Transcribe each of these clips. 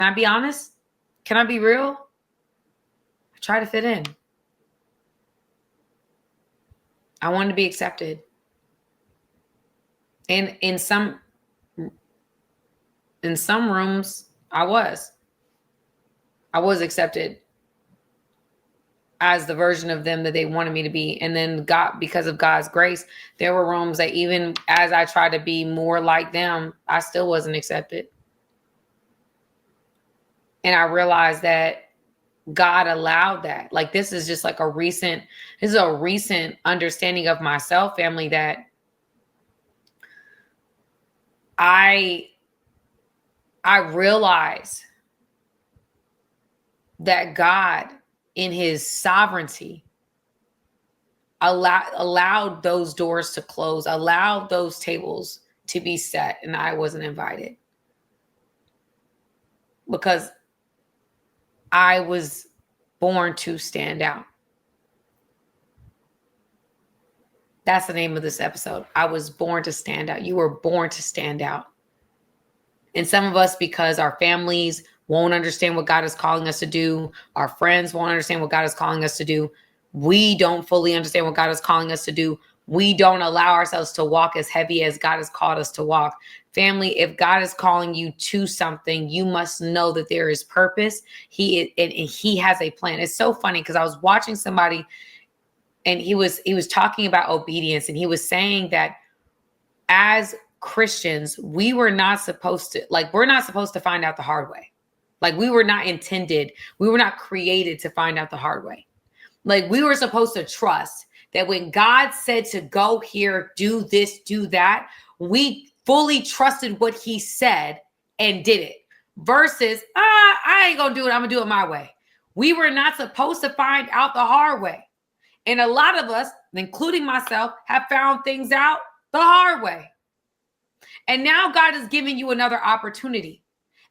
Can I be honest? Can I be real? I try to fit in. I wanted to be accepted. And in some rooms, I was accepted as the version of them that they wanted me to be. And then God, because of God's grace, there were rooms that even as I tried to be more like them, I still wasn't accepted. And I realized that God allowed that. Like, this is just like a recent understanding of myself, family, that I realize that God, in his sovereignty, allowed those doors to close, allowed those tables to be set, and I wasn't invited. Because I was born to stand out. That's the name of this episode. I was born to stand out. You were born to stand out. And some of us, because our families won't understand what God is calling us to do, our friends won't understand what God is calling us to do, we don't fully understand what God is calling us to do, we don't allow ourselves to walk as heavy as God has called us to walk. Family, if God is calling you to something, you must know that there is purpose. He has a plan. It's so funny because I was watching somebody and he was talking about obedience, and he was saying that as Christians, we're not supposed to find out the hard way. Like, we were not created to find out the hard way. Like, we were supposed to trust that when God said to go here, do this, do that, we fully trusted what he said and did it. Versus, I ain't gonna do it. I'm gonna do it my way. We were not supposed to find out the hard way. And a lot of us, including myself, have found things out the hard way. And now God is giving you another opportunity.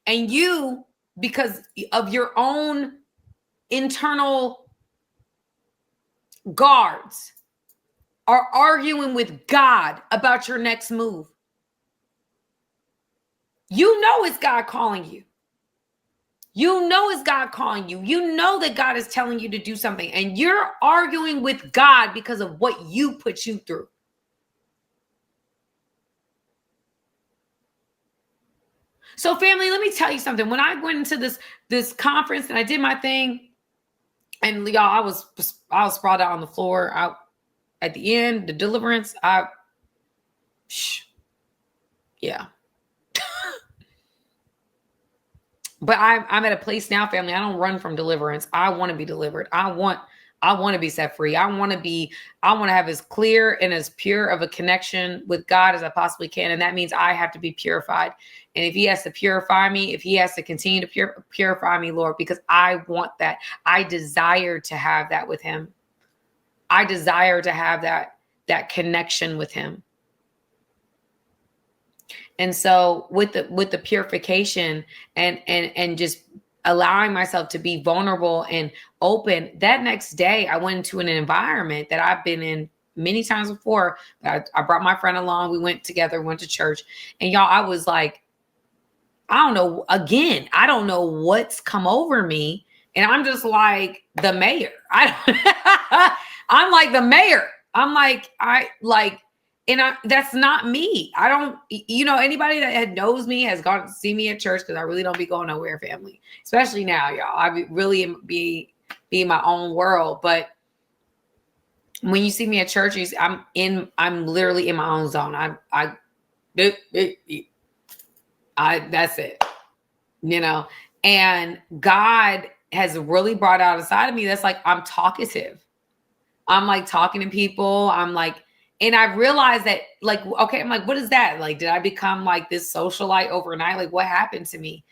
And you, because of your own internal guards, are arguing with God about your next move. You know it's God calling you. You know it's God calling you. You know that God is telling you to do something, and you're arguing with God because of what you put you through. So, family, let me tell you something. When I went into this conference and I did my thing, and y'all, I was sprawled out on the floor. At the end, the deliverance, yeah. But I'm at a place now, family. I don't run from deliverance. I want to be delivered. I want to be set free. I want to have as clear and as pure of a connection with God as I possibly can. And that means I have to be purified. And if he has to purify me, if he has to continue to purify me, Lord, because I want that. I desire to have that with him. I desire to have that connection with him. And so with the purification and just allowing myself to be vulnerable and open, that next day I went into an environment that I've been in many times before. I brought my friend along. We went together, went to church. And y'all, I was like, I don't know what's come over me. And I'm just like the mayor. I'm like the mayor. I'm like, that's not me. I don't, anybody that knows me has gone to see me at church, because I really don't be going nowhere, family. Especially now, y'all. I really be in my own world. But when you see me at church, I'm literally in my own zone. That's it. And God has really brought out a side of me that's like, I'm talkative. I'm like talking to people. I'm like, and I realized that, like, okay, I'm like, what is that? Like, did I become like this socialite overnight? Like, what happened to me?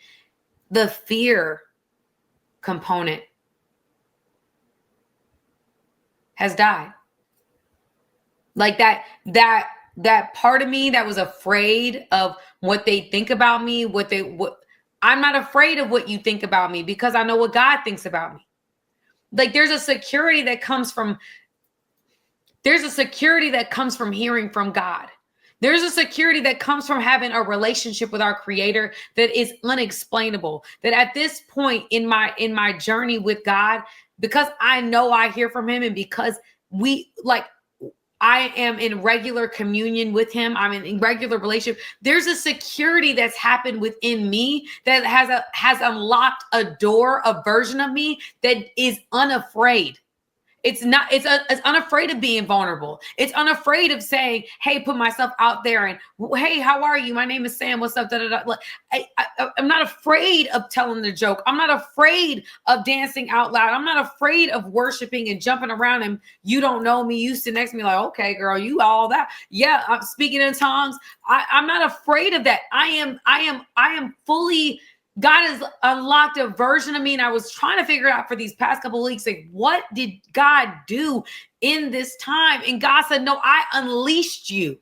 The fear component has died. Like that part of me that was afraid of what they think about me, I'm not afraid of what you think about me, because I know what God thinks about me. Like, there's a security that comes from hearing from God. There's a security that comes from having a relationship with our creator that is unexplainable. That at this point in my journey with God, because I know I hear from him, and because I am in regular communion with him, I'm in regular relationship, there's a security that's happened within me that has unlocked a door, a version of me that is unafraid. It's unafraid of being vulnerable. It's unafraid of saying, hey, put myself out there, and hey, how are you? My name is Sam. What's up? Da, da, da. I'm not afraid of telling the joke. I'm not afraid of dancing out loud. I'm not afraid of worshiping and jumping around, and you don't know me. You sit next to me like, okay, girl, you all that. Yeah, I'm speaking in tongues. I'm not afraid of that. I am fully. God has unlocked a version of me, and I was trying to figure it out for these past couple of weeks. Like, what did God do in this time? And God said, no, I unleashed you.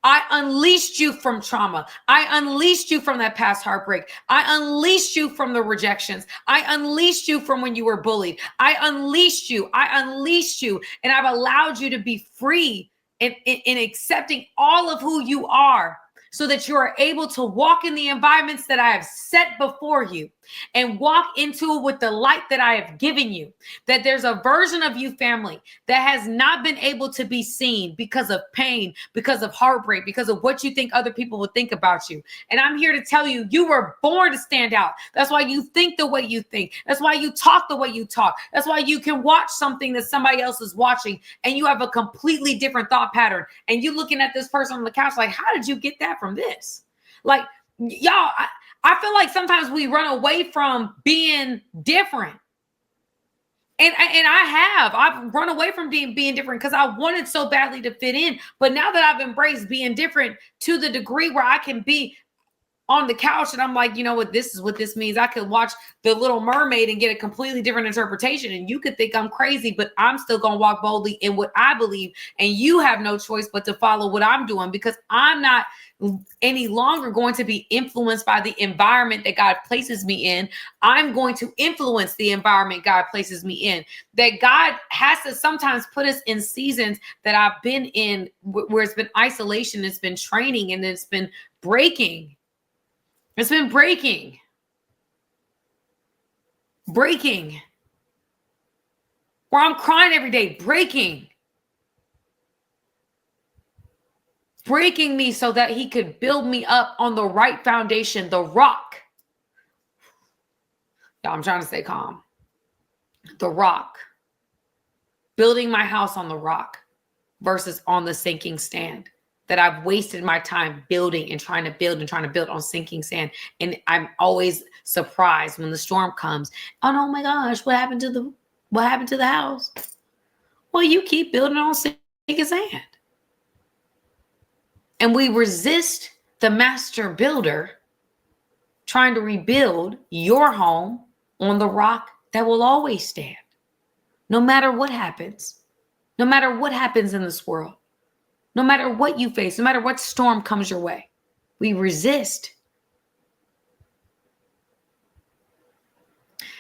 I unleashed you from trauma. I unleashed you from that past heartbreak. I unleashed you from the rejections. I unleashed you from when you were bullied. I unleashed you. And I've allowed you to be free in accepting all of who you are, so that you are able to walk in the environments that I have set before you and walk into it with the light that I have given you. That there's a version of you, family, that has not been able to be seen because of pain, because of heartbreak, because of what you think other people would think about you. And I'm here to tell you, you were born to stand out. That's why you think the way you think. That's why you talk the way you talk. That's why you can watch something that somebody else is watching and you have a completely different thought pattern. And you looking at this person on the couch like, how did you get that from this? Like, y'all, I feel like sometimes we run away from being different. And I've run away from being different because I wanted so badly to fit in. But now that I've embraced being different to the degree where I can be on the couch and I'm like, you know what, this is what this means. I could watch The Little Mermaid and get a completely different interpretation. And you could think I'm crazy, but I'm still going to walk boldly in what I believe. And you have no choice but to follow what I'm doing, because I'm not any longer going to be influenced by the environment that God places me in. I'm going to influence the environment God places me in. That God has to sometimes put us in seasons that I've been in where it's been isolation, it's been training, and it's been breaking. It's been breaking. Where I'm crying every day, breaking me so that he could build me up on the right foundation, the rock. Y'all, I'm trying to stay calm. The rock. Building my house on the rock versus on the sinking sand. That I've wasted my time building and trying to build on sinking sand. And I'm always surprised when the storm comes. Oh my gosh, what happened to the house? Well, you keep building on sinking sand. And we resist the master builder trying to rebuild your home on the rock that will always stand. No matter what happens. No matter what happens in this world. No matter what you face, no matter what storm comes your way, we resist.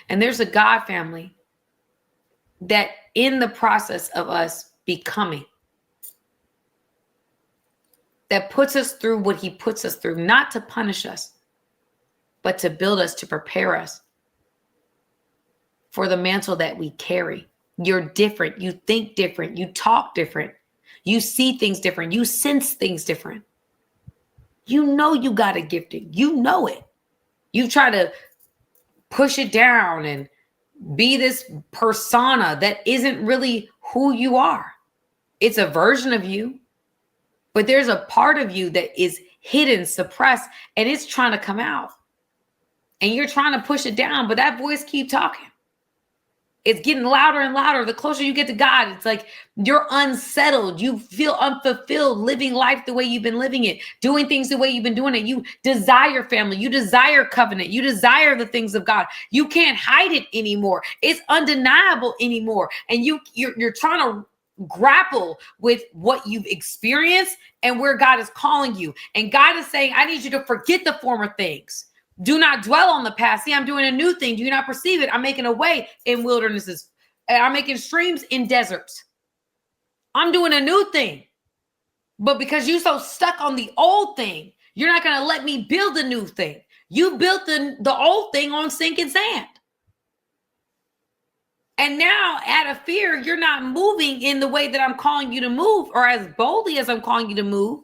And there's a God, family, that in the process of us becoming, that puts us through what he puts us through, not to punish us, but to build us, to prepare us for the mantle that we carry. You're different. You think different. You talk different. You see things different. You sense things different. You know you got a gifting. You know it. You try to push it down and be this persona that isn't really who you are. It's a version of you, but there's a part of you that is hidden, suppressed, and it's trying to come out. And you're trying to push it down, but that voice keeps talking. It's getting louder and louder. The closer you get to God, it's like you're unsettled. You feel unfulfilled living life the way you've been living it, doing things the way you've been doing it. You desire family. You desire covenant. You desire the things of God. You can't hide it anymore. It's undeniable anymore. And you're trying to grapple with what you've experienced and where God is calling you. And God is saying, I need you to forget the former things. Do not dwell on the past. See, I'm doing a new thing. Do you not perceive it? I'm making a way in wildernesses. I'm making streams in deserts. I'm doing a new thing. But because you're so stuck on the old thing, you're not going to let me build a new thing. You built the old thing on sinking sand. And now, out of fear, you're not moving in the way that I'm calling you to move, or as boldly as I'm calling you to move,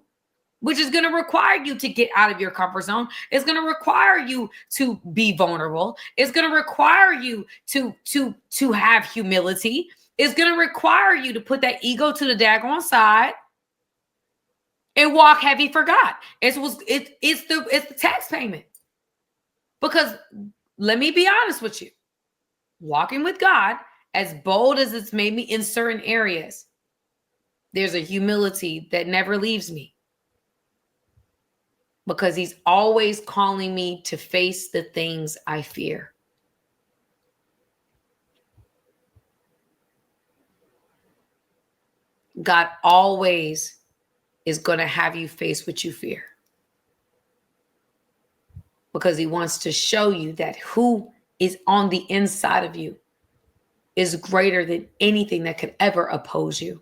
which is going to require you to get out of your comfort zone. It's going to require you to be vulnerable. It's going to require you to have humility. It's going to require you to put that ego to the daggone side and walk heavy for God. It's the tax payment. Because let me be honest with you, walking with God, as bold as it's made me in certain areas, there's a humility that never leaves me. Because he's always calling me to face the things I fear. God always is going to have you face what you fear. Because he wants to show you that who is on the inside of you is greater than anything that could ever oppose you.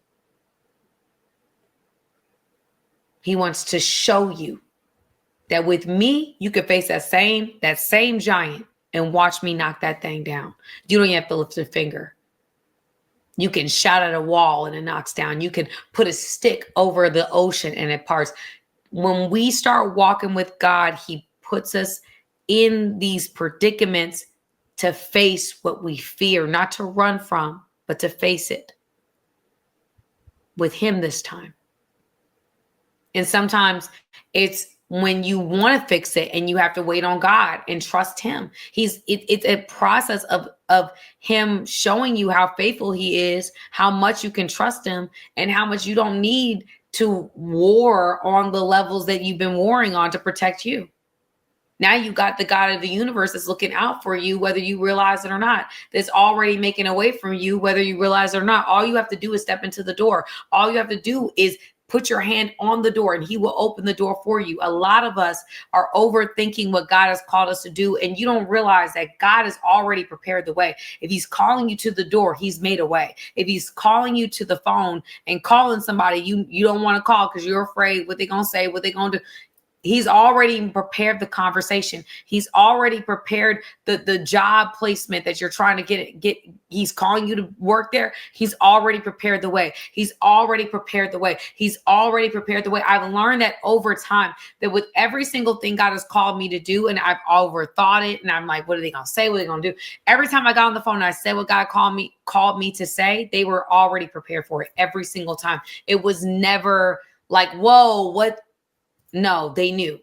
He wants to show you that with me, you could face that same giant and watch me knock that thing down. You don't even have to lift a finger. You can shout at a wall and it knocks down. You can put a stick over the ocean and it parts. When we start walking with God, he puts us in these predicaments to face what we fear, not to run from, but to face it with him this time. And sometimes it's when you want to fix it and you have to wait on God and trust him. It's a process of him showing you how faithful he is, how much you can trust him, and how much you don't need to war on the levels that you've been warring on to protect you. Now you got the God of the universe that's looking out for you, whether you realize it or not. That's already making a way from you, whether you realize it or not. All you have to do is step into the door. All you have to do is put your hand on the door and he will open the door for you. A lot of us are overthinking what God has called us to do. And you don't realize that God has already prepared the way. If he's calling you to the door, he's made a way. If he's calling you to the phone and calling somebody you don't want to call because you're afraid what they're going to say, what they're going to do, he's already prepared the conversation. He's already prepared the job placement that you're trying to get. He's calling you to work there. He's already prepared the way. He's already prepared the way. He's already prepared the way. I've learned that over time, that with every single thing God has called me to do, and I've overthought it, and I'm like, what are they going to say? What are they going to do? Every time I got on the phone and I said what God called me to say, they were already prepared for it every single time. It was never like, whoa, what? No, they knew.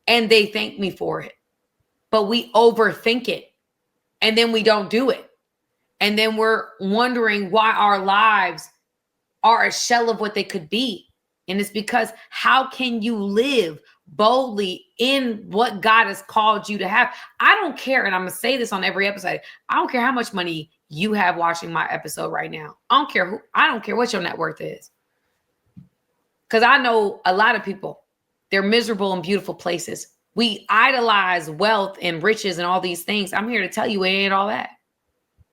And they thanked me for it. But we overthink it. And then we don't do it. And then we're wondering why our lives are a shell of what they could be. And it's because how can you live boldly in what God has called you to have? I don't care. And I'm going to say this on every episode. I don't care how much money you have watching my episode right now. I don't care what your net worth is. Because I know a lot of people. They're miserable in beautiful places. We idolize wealth and riches and all these things. I'm here to tell you it ain't all that.